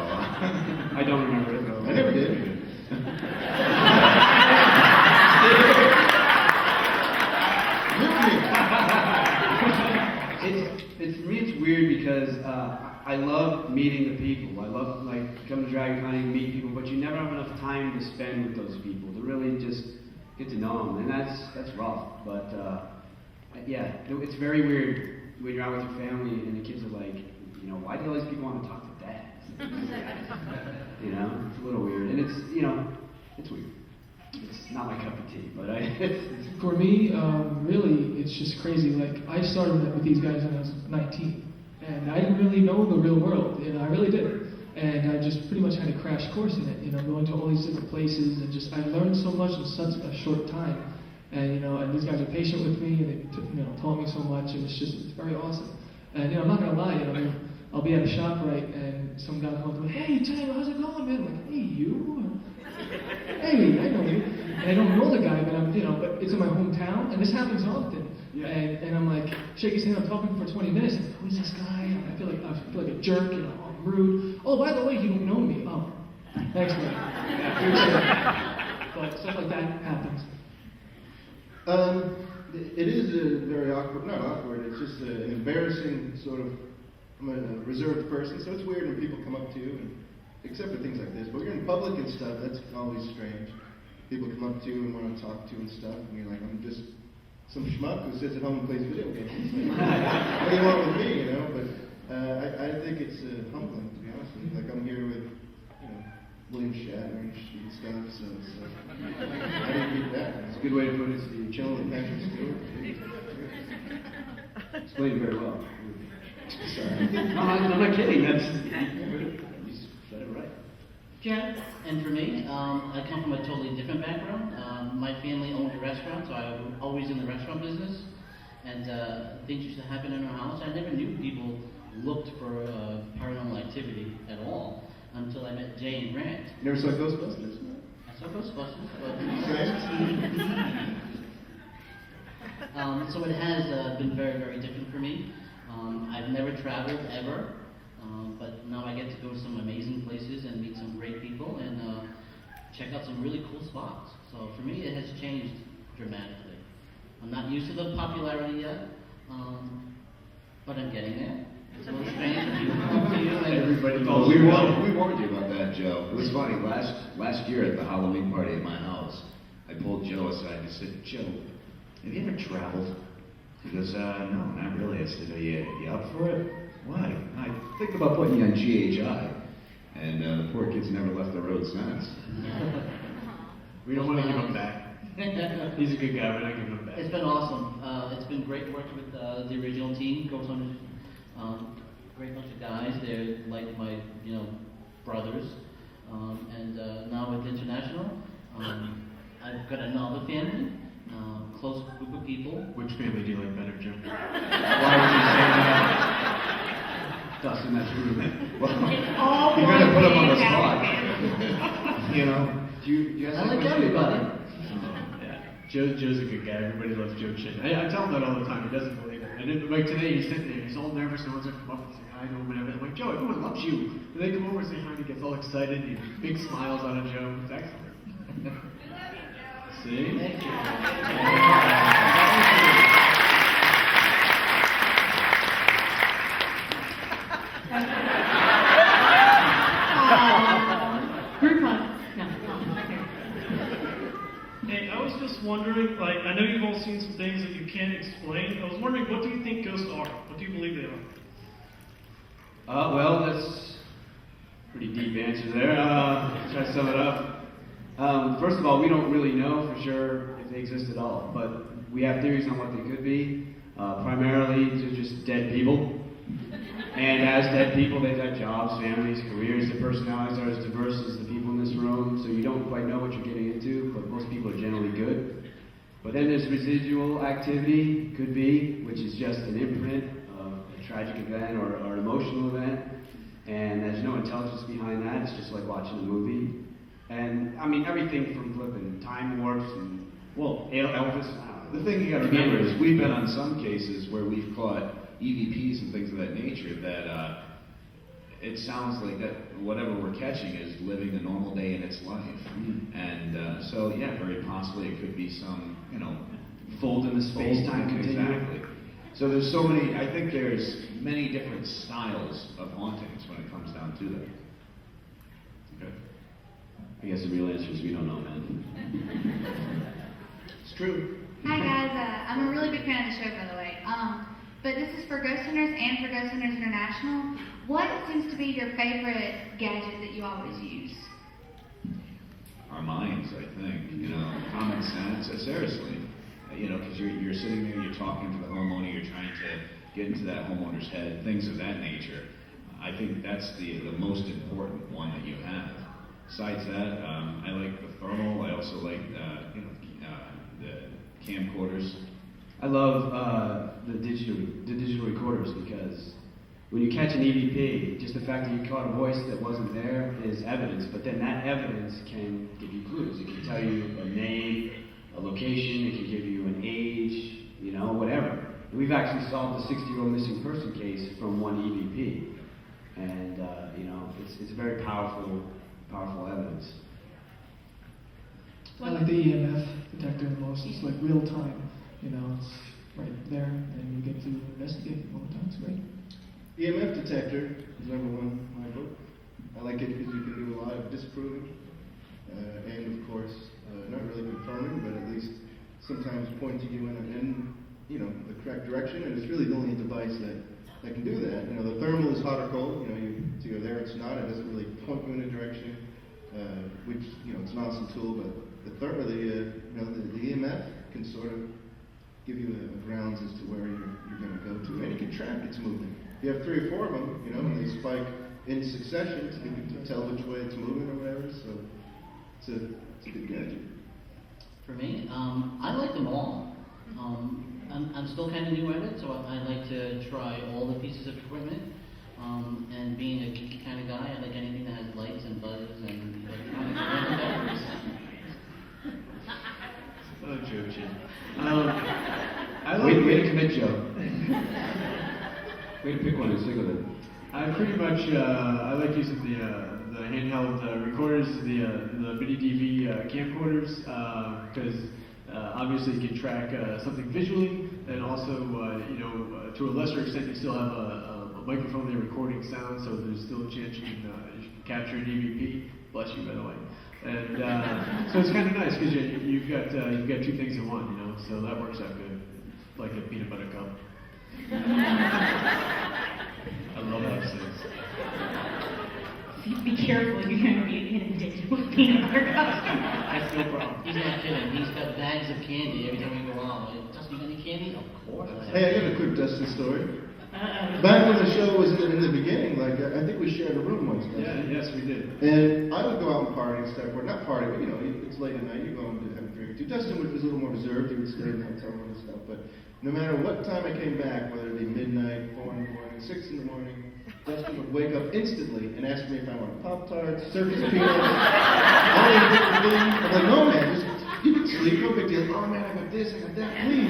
I don't remember it, though. I never did. For me, it's weird because I love meeting the people. I love coming to Dragoncon and meet people, but you never have enough time to spend with those people to really just get to know them, and that's rough. But yeah, it's very weird when you're out with your family and the kids are like, why do all these people want to talk to dad? It's a little weird, and it's weird. It's not my cup of tea, but For me, really, it's just crazy. Like, I started with these guys when I was 19, and I didn't really know the real world, I really didn't. And I just pretty much had a crash course in it, going to all these different places, and I learned so much in such a short time. And and these guys are patient with me, and they taught me so much, and it's very awesome. And I'm not gonna lie, I'll be at a shop, right, and some guy comes up to me, hey, Tango, how's it going, man? I'm like, hey, you? Hey, I know you. And I don't know the guy, but but it's in my hometown, and this happens often. Yeah. And I'm like, shake his hand, I'm talking for 20 minutes, and who's this guy? And I feel like a jerk, I'm rude. Oh, by the way, you don't know me. Oh, thanks, man. But stuff like that happens. It is very awkward, not awkward, it's just an embarrassing sort of, I'm a reserved person, so it's weird when people come up to you, and, except for things like this, but when you're in public and stuff, that's always strange. People come up to you and want to talk to you and stuff, and you're like, I'm just some schmuck who sits at home and plays video games. Like, what do you want with me, you know? But I think it's humbling, to be honest with you. Like, I'm here with, you know, William Shatner and stuff, so I didn't get that. It's a good way to put it. You're chilling with Patrick Stewart. Explained very well. Sorry. No, I'm not kidding. You said it right. Jen? And for me, I come from a totally different background. My family owned a restaurant, so I was always in the restaurant business. And things used to happen in our house. I never knew people looked for paranormal activity at all until I met Jay and Grant. You never saw Ghostbusters? I saw Ghostbusters, but so it has been very, very different for me. I've never traveled ever, but now I get to go to some amazing places and meet some great people and check out some really cool spots. So for me, it has changed dramatically. I'm not used to the popularity yet, but I'm getting there. It's a little strange when people come up to you and Everybody knows. We warned you about that, Joe. It was funny. Last year at the Halloween party at my house, I pulled Joe aside and I said, Joe, have you ever traveled? He goes, no, not really. I said, are you up for it? Why? I'm thinking about putting you on GHI. And the poor kid's never left the road since. We don't want to give him back. He's a good guy, we're not giving him back. It's been awesome. It's been great working with the original team. Ghost Hunters, great bunch of guys. They're like my, brothers. And now with International, I've got another family, close group of people. Which family do you like better, Jim? Why would you say that? Dustin, that's rude. Well, It's all you're gonna put him on the fantastic. spot. You know? Do you have I like something to say everybody. about it? Yeah, Joe's a good guy. Everybody loves Joe Chin. I tell him that all the time. He doesn't believe it. And then, like today, he's sitting there. He's all nervous. No one's gonna come up and say hi to him and everything. I'm like, Joe, everyone loves you. And they come over and say hi, and he gets all excited. And he big smiles on a Joe. It's excellent. See? Thank you. Group hug. No. Hey, I was just wondering, I know you've all seen some things that you can't explain. I was wondering, what do you think ghosts are? What do you believe they are? Well, that's a pretty deep answer there. Try to sum it up. First of all, we don't really know for sure if they exist at all, but we have theories on what they could be. Primarily, they're just dead people. And as dead people, they've had jobs, families, careers. Their personalities are as diverse as the people in this room, so you don't quite know what you're getting into, but most people are generally good. But then there's residual activity, could be, which is just an imprint of a tragic event or an emotional event. And there's no intelligence behind that. It's just like watching a movie. And, I mean, everything from flipping time warps and, well, Elvis. I don't know. The thing you gotta remember is we've been on some cases where we've caught EVPs and things of that nature that it sounds like that whatever we're catching is living a normal day in its life. And so, yeah, very possibly it could be some, Fold in the space-time continuum. Exactly. So there's so many, I think there's many different styles of hauntings when it comes down to that. Okay. I guess the real answer is we don't know, man. It's true. Hi guys, I'm a really big fan of the show, by the way. But this is for Ghost Hunters and for Ghost Hunters International. What seems to be your favorite gadget that you always use? Our minds, I think, common sense, seriously. Because you're sitting there, you're talking to the homeowner, you're trying to get into that homeowner's head, things of that nature. I think that's the most important one that you have. Besides that, I like the thermal. I also like the camcorders. I love the digital recorders because when you catch an EVP, just the fact that you caught a voice that wasn't there is evidence, but then that evidence can give you clues. It can tell you a name, a location, it can give you an age, whatever. And we've actually solved the 60-year-old missing person case from one EVP. And, it's very powerful evidence. I like the EMF detector the most. It's like real time. it's right there, and you get to investigate all the time. It's great. EMF detector is number one in my book. I like it because you can do a lot of disproving, and of course, not really confirming, but at least sometimes pointing you in the correct direction. And it's really the only device that can do that. The thermal is hot or cold. It's either there, it's not. It doesn't really point you in a direction, which it's an awesome tool. But the EMF can sort of give you a grounds as to where you're going to go to, and you can track its movement. You have 3 or 4 of them, and they spike in succession, so you can tell which way it's moving or whatever. So it's a good gadget. For me, I like them all. I'm still kind of new at it, so I like to try all the pieces of equipment. And being a geeky kind of guy, I like anything that has lights and buzzes and electronics. Oh, Joe, Jim. Way to commit, Joe. Way to pick one and stick with it. I pretty much I like using the handheld recorders, the mini DV camcorders, because obviously you can track something visually, and also to a lesser extent you still have a microphone there recording sound, so there's still a chance you can capture an EVP. Bless you, by the way. And so it's kind of nice because you've got 2 things in one, so that works out good, like a peanut butter cup. I love those things. Be careful, you're going to be inundated with peanut butter cups. That's no problem. He's not kidding. He's got bags of candy every time we go out. Like, Dustin, you got any candy? Of course. Hey, I got a quick Dustin story. Back when the show was in the beginning, I think we shared a room once. Yeah, yes, we did. And I would go out and party and stuff, or not party, but it's late at night, you go and have a drink too. Dustin was a little more reserved, he would stay in the hotel room and stuff, but no matter what time I came back, whether it be midnight, 4 in the morning, 6 in the morning, Dustin would wake up instantly and ask me if I wanted Pop-Tarts, circus peanuts, all these different things. I'm like, no man, you can sleep, no big deal. Oh man, I got this, I got that, please.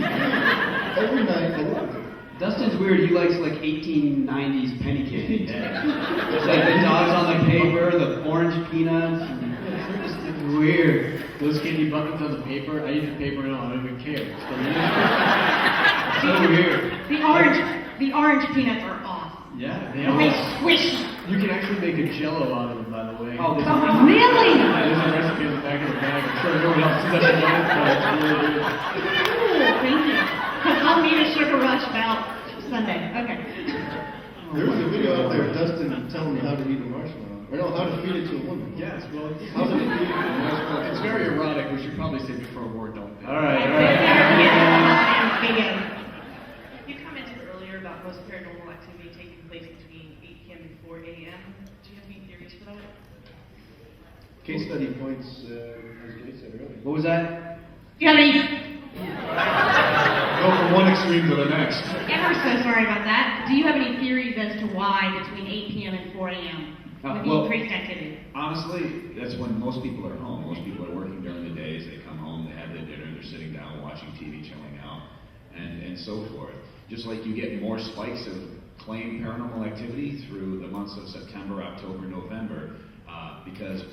Every night, I loved it. Dustin's weird. He likes 1890s penny candy. It's like the dogs on the paper, the orange peanuts. It's weird. Those candy buttons on the paper, I eat the paper and all, I don't even care. It's so weird. The orange peanuts are awesome. Yeah, They squish. You can actually make a jello out of them, by the way. Oh, really? Yeah, there's a recipe in the back of the bag. I'm sure no one else has ever done it, but it's really good. Cool, thank you. I'll need a sugar rush about Sunday. Okay. There was a video out there of Dustin telling me how to eat a marshmallow. Or no, how to feed it to a woman. Yes, well, how to feed it to a marshmallow. It's very erotic. We should probably say before war, don't they? All right. You commented earlier about most paranormal activity taking place between 8 p.m. and 4 a.m. Do you have any theories for that? Case study points, as Jay said earlier. What was that? Do you have any? Go from one extreme to the next. Ever so sorry about that. Do you have any theories as to why between 8 p.m. and 4 a.m. with the increased activity? Honestly, that's when most people are home. Most people are working during the days. They come home, they have their dinner, they're sitting down watching TV, chilling out, and so forth. Just like you get more spikes of claimed paranormal activity through the months of September, October, November, because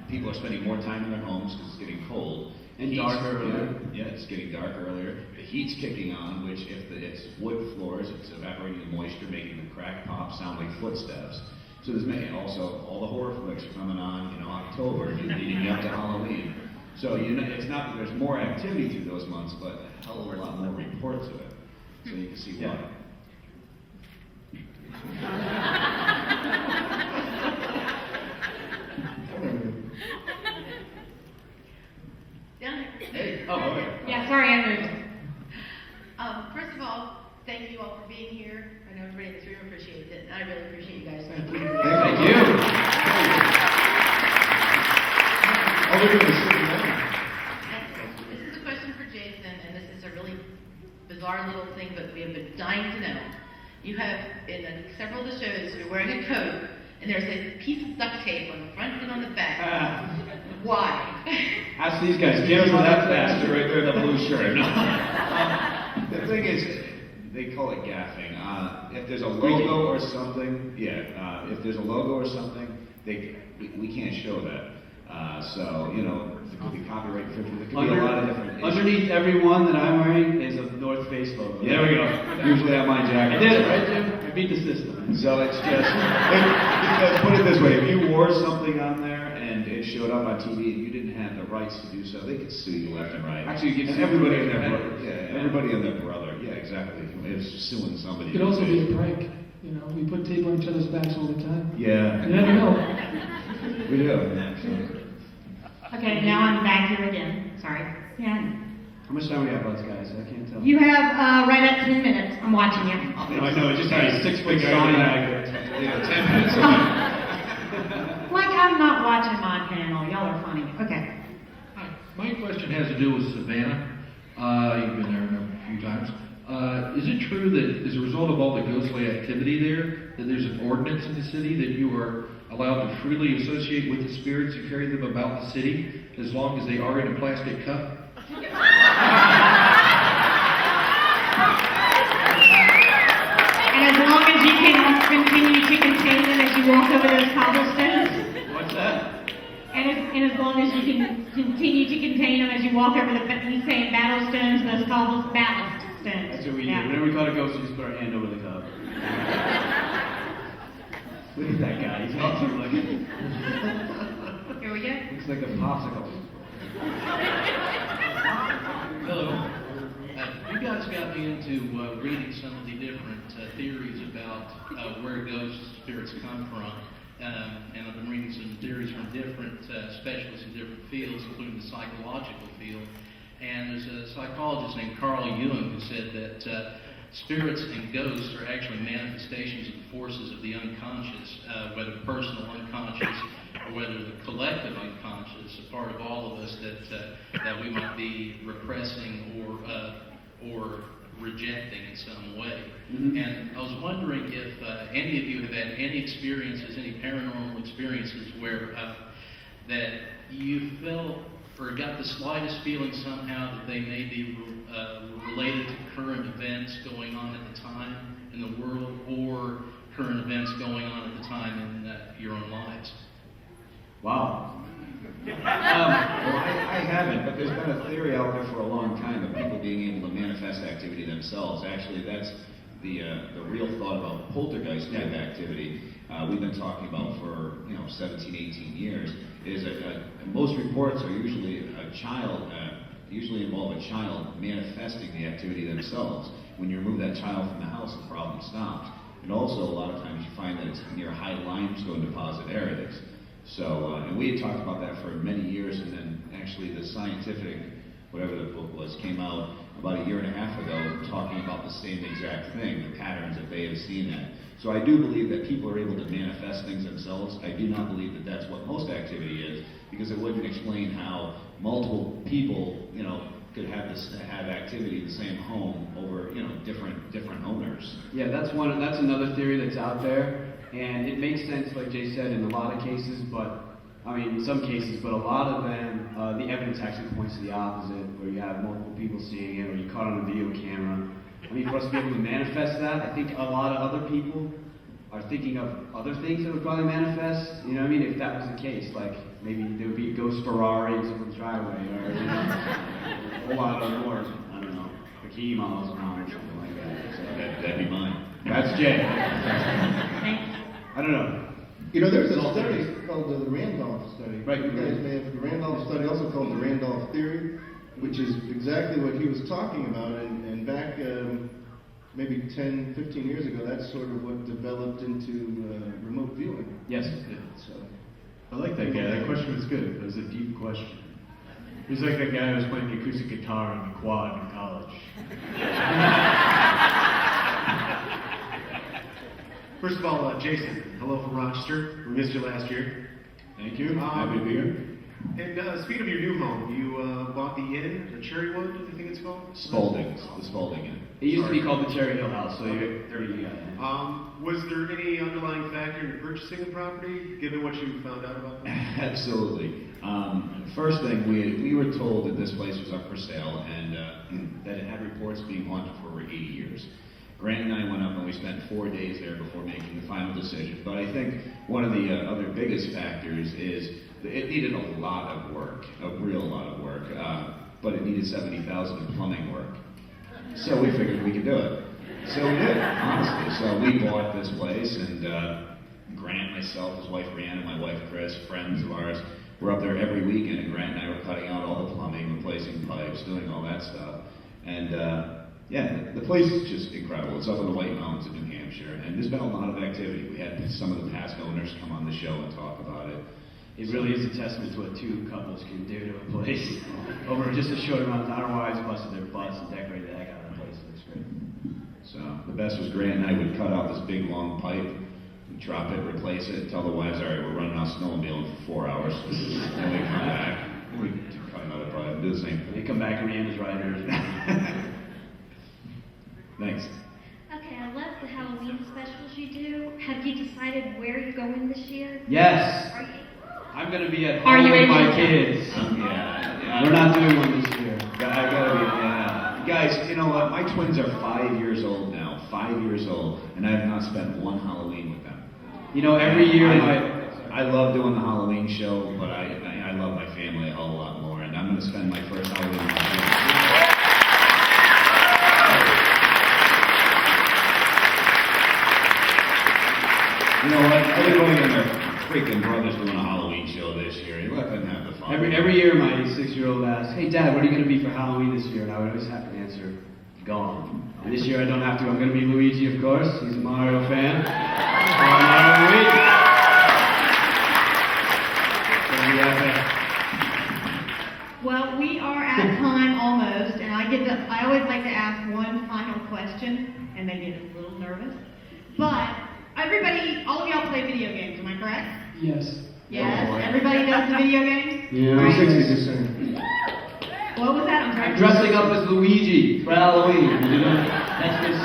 people are spending more time in their homes because it's getting cold. And dark earlier. Yeah, it's getting dark earlier. The heat's kicking on, which it's wood floors, it's evaporating the moisture, making the crack pop sound like footsteps. So there's also all the horror flicks are coming on, October, leading up to Halloween. So it's not that there's more activity through those months, but a hell of a lot more reports of it. So you can see why. Down here. Hey. Oh, okay. Yeah, sorry I moved. First of all, thank you all for being here. I know everybody in this room appreciates it, and I really appreciate you guys. Thank you. Thank you. All we're doing is sitting down. This is a question for Jason, and this is a really bizarre little thing, but we have been dying to know. You have, in several of the shows, you're wearing a coat, and there's a piece of duct tape on the front and on the back. Why? Ask these guys. Jim's that bastard right there, the blue shirt. The thing is, they call it gaffing. If there's a logo or something, if there's a logo or something, we can't show that. So, It could be copyright infringement. It could be a lot of different issues. Underneath every one that I'm wearing is a North Face logo. Yeah. There we go. Usually on my jacket. I did it, right, Jim? I beat the system. So it's just, because put it this way, if you wore something on there and it showed up on TV and you didn't have the rights to do so, they could sue you left and right. Actually, you and could sue everybody your and their brother. brother. Yeah, everybody and their brother. Yeah, exactly. It's suing somebody. It could also be a prank. You know, we put tape on each other's backs all the time. Yeah. You never know. We do. Okay, now I'm back here again. Sorry. Yeah. How much time we have left, guys? I can't tell. You have right at 10 minutes. I'm watching you. I know, it just had a 6-foot sign back there. Yeah, 10 minutes. Like I'm not watching my panel. Y'all are funny. Okay. My question has to do with Savannah. You've been there a few times. Is it true that as a result of all the ghostly activity there, that there's an ordinance in the city that you are allowed to freely associate with the spirits and carry them about the city as long as they are in a plastic cup? And as long as you can continue to contain them as you walk over those cobblestones. What's that? And as long as you can continue to contain them as you walk over the, he's saying battlestones, those ballast stones. That's what we do. Whenever we caught a ghost, we just put our hand over the cup. Look at that guy. He's awesome looking. Here we go. Looks like a popsicle. Hello. You guys got me into reading some of the different theories about where ghosts spirits come from. And I've been reading some theories from different specialists in different fields, including the psychological field. And there's a psychologist named Carl Jung who said that spirits and ghosts are actually manifestations of the forces of the unconscious, whether personal unconscious or whether the collective unconscious, a part of all of us that we might be repressing or rejecting in some way. Mm-hmm. And I was wondering if any of you have had any experiences, any paranormal experiences where that you felt or got the slightest feeling somehow that they may be related to current events going on at the time in the world or current events going on at the time in your own lives. Wow. Well, I haven't, but there's been a theory out there for a long time of people being able to manifest activity themselves. Actually, that's the real thought about poltergeist type activity. We've been talking about for 17, 18 years. Is most reports are usually a child, usually involve a child manifesting the activity themselves. When you remove that child from the house, the problem stops. And also, a lot of times you find that it's near high limestone deposit areas. So, and we had talked about that for many years, and then actually the scientific, whatever the book was, came out about 1.5 years ago talking about the same exact thing, the patterns that they have seen that. So I do believe that people are able to manifest things themselves. I do not believe that that's what most activity is, because it wouldn't explain how multiple people, could have activity in the same home over, different owners. Yeah, that's another theory that's out there. And it makes sense, like Jay said, in a lot of cases, in some cases, but a lot of them, the evidence actually points to the opposite, where you have multiple people seeing it, or you caught it on a video camera. For us to be able to manifest that, I think a lot of other people are thinking of other things that would probably manifest, if that was the case. Like, maybe there would be a ghost Ferrari in someone's driveway, or, a whole lot of more, I don't know, bikini models around or something like that. So, That'd be mine. That's Jay. Thanks. I don't know. There's a study called the Randolph study. Right. You guys may have the Randolph study, also called the Randolph theory, which is exactly what he was talking about. And back maybe 10, 15 years ago, that's sort of what developed into remote viewing. Yes. So I like that guy. That question was good. It was a deep question. It was like that guy who was playing the acoustic guitar on the quad in college. First of all, Jason, hello from Rochester. We missed you last year. Thank you. Happy to be here. And speaking of your new home, you bought the inn, the Cherrywood, I think it's called? Spalding. The Spalding Inn. It used to be called the Cherry Hill House, so there you go. Was there any underlying factor in purchasing the property, given what you found out about that? Absolutely. First thing, we were told that this place was up for sale and that it had reports being haunted for over 80 years. Grant and I went up and we spent 4 days there before making the final decision. But I think one of the other biggest factors is that it needed a lot of work, a real lot of work, but it needed $70,000 in plumbing work. So we figured we could do it. So we did, honestly. So we bought this place, and Grant, myself, his wife Rhiannon, my wife Chris, friends of ours, were up there every weekend, and Grant and I were cutting out all the plumbing, replacing pipes, doing all that stuff. And yeah, the place is just incredible. It's up in the White Mountains of New Hampshire, and there's been a lot of activity. We had some of the past owners come on the show and talk about it. It really is a testament to what two couples can do to a place over just a short amount of time. Our wives busted their butts and decorated the heck out of the place. It looks great. So the best was Grant and I would cut out this big long pipe, we'd drop it, replace it, tell the wives, all right, we're running off snowmobiling for 4 hours. Then we come back, we cut another pipe, do the same thing. They come back and Rhiannon's riders. Thanks. Okay, I love the Halloween specials you do. Have you decided where you're going this year? Yes. Are you? I'm going to be at Are home you with my able to? kids. Yeah. We're not doing one this year. I gotta be, yeah. Guys, you know what? My twins are 5 years old now, 5 years old, and I have not spent one Halloween with them. You know, every year I love doing the Halloween show, but I love my family a whole lot more, and I'm going to spend my first Halloween with my kids. You know what? Everybody and their freaking brother's doing a Halloween show this year. You let them have the fun. Every year my 6-year-old asks, hey Dad, what are you going to be for Halloween this year? And I would always have to answer, gone. And this year I don't have to. I'm going to be Luigi, of course. He's a Mario fan. Well, we are at time almost, and I always like to ask one final question, and they get a little nervous. But everybody, all of y'all play video games, am I correct? Yes. Yes. Everybody does the video games? Yeah, Right. 60%. What was that? I'm sorry. I'm dressing up as Luigi for Halloween. You know? That's just...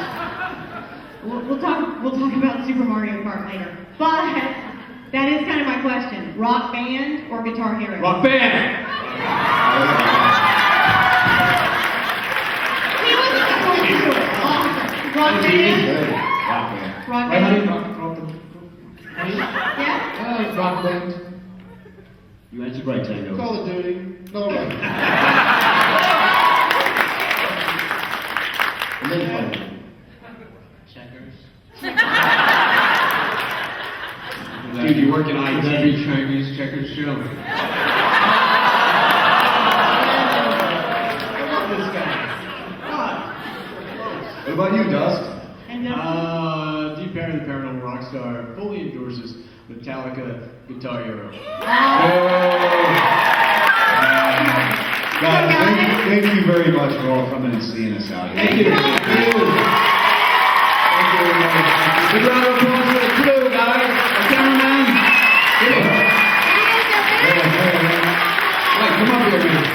We'll talk about Super Mario Kart later. But that is kind of my question. Rock band or Guitar Hero? Rock band! He wasn't supposed to do it. Awesome. Rock band? Rock Right, honey? band? Yeah? Rock band. You answered right, Tango. Call of Duty. No, right. And then fighting. Checkers. Dude, you work in IT. That'd be Chinese checkers too. I love this guy. What about you, Dust? And Deep Perry, the Paranormal Rockstar, fully endorses Metallica Guitar Hero. Guys, thank you very much for all coming and seeing us out here. Thank you. Thank you. Big round of applause for the crew, guys. The cameraman. Wait, come up here, man.